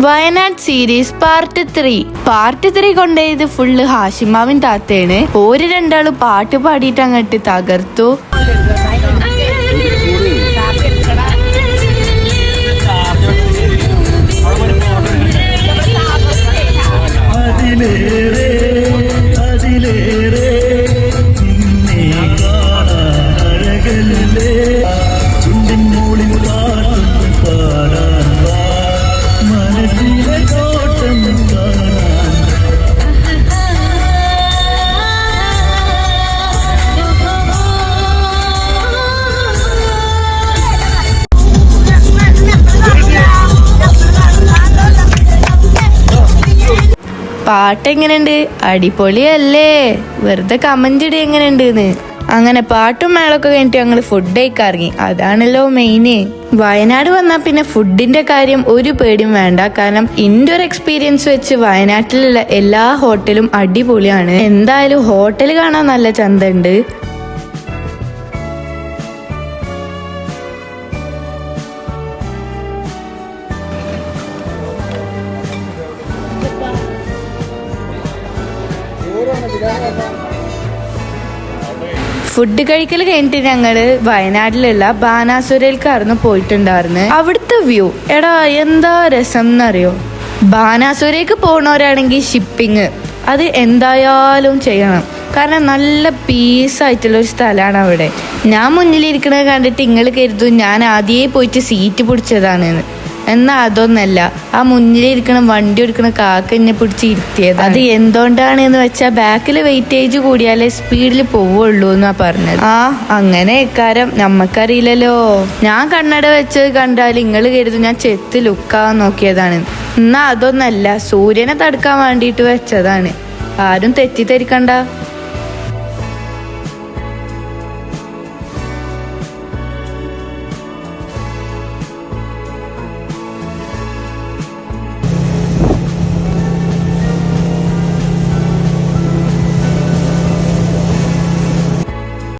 Wayanad series part 3 കൊണ്ടുപോയത് full ഹാഷിമാവിൻ താത്തയാണ്. ഓര് രണ്ടാളും പാട്ട് പാടിയിട്ട് അങ്ങോട്ട് തകർത്തു. പാട്ടെങ്ങനെയുണ്ട്? അടിപൊളിയല്ലേ? വെറുതെ കമന്റ് ഇടി എങ്ങനെയുണ്ട്. അങ്ങനെ പാട്ടും മേളൊക്കെ കഴിഞ്ഞിട്ട് ഞങ്ങൾ ഫുഡ് കഴിക്കാൻ ഇറങ്ങി. അതാണല്ലോ മെയിന്. വയനാട് വന്നാൽ പിന്നെ ഫുഡിന്റെ കാര്യം ഒരു പേടിയും വേണ്ട. കാരണം ഇൻഡോർ എക്സ്പീരിയൻസ് വെച്ച് വയനാട്ടിലുള്ള എല്ലാ ഹോട്ടലും അടിപൊളിയാണ്. എന്തായാലും ഹോട്ടൽ കാണാൻ നല്ല ചന്തയുണ്ട്. ഫുഡ് കഴിക്കൽ കഴിഞ്ഞിട്ട് ഞങ്ങള് വയനാട്ടിലുള്ള ബാനാസുരയിലേക്കായിരുന്നു പോയിട്ടുണ്ടായിരുന്നു. അവിടുത്തെ വ്യൂ എടാ എന്താ രസം എന്നറിയോ? ബാനാസുരയ്ക്ക് പോണവരാണെങ്കിൽ ഷിപ്പിങ് അത് എന്തായാലും ചെയ്യണം. കാരണം നല്ല പീസായിട്ടുള്ള ഒരു സ്ഥലമാണ് അവിടെ. ഞാൻ മുന്നിലിരിക്കണത് കണ്ടിട്ട് നിങ്ങൾ കരുതും ഞാൻ ആദ്യമേ പോയിട്ട് സീറ്റ് പിടിച്ചതാണെന്ന്. എന്നാ അതൊന്നല്ല, ആ മുന്നിലിരിക്കണ വണ്ടി എടുക്കണ കാക്ക എന്നെ പിടിച്ച് ഇരുത്തിയത്. അത് എന്തുകൊണ്ടാണെന്ന് വെച്ചാൽ ബാക്കിൽ വെയിറ്റേജ് കൂടിയാലേ സ്പീഡിൽ പോവുള്ളൂ എന്നാ പറഞ്ഞത്. അങ്ങനെ ഇക്കാരം നമ്മക്കറിയില്ലല്ലോ. ഞാൻ കണ്ണട വെച്ചത് കണ്ടാൽ നിങ്ങൾ കരുതും ഞാൻ ചെത്ത് ലുക്കാവാൻ നോക്കിയതാണ്. എന്നാ അതൊന്നല്ല, സൂര്യനെ തടുക്കാൻ വേണ്ടിയിട്ട് വെച്ചതാണ്. ആരും തെറ്റിദ്ധരിക്കണ്ട.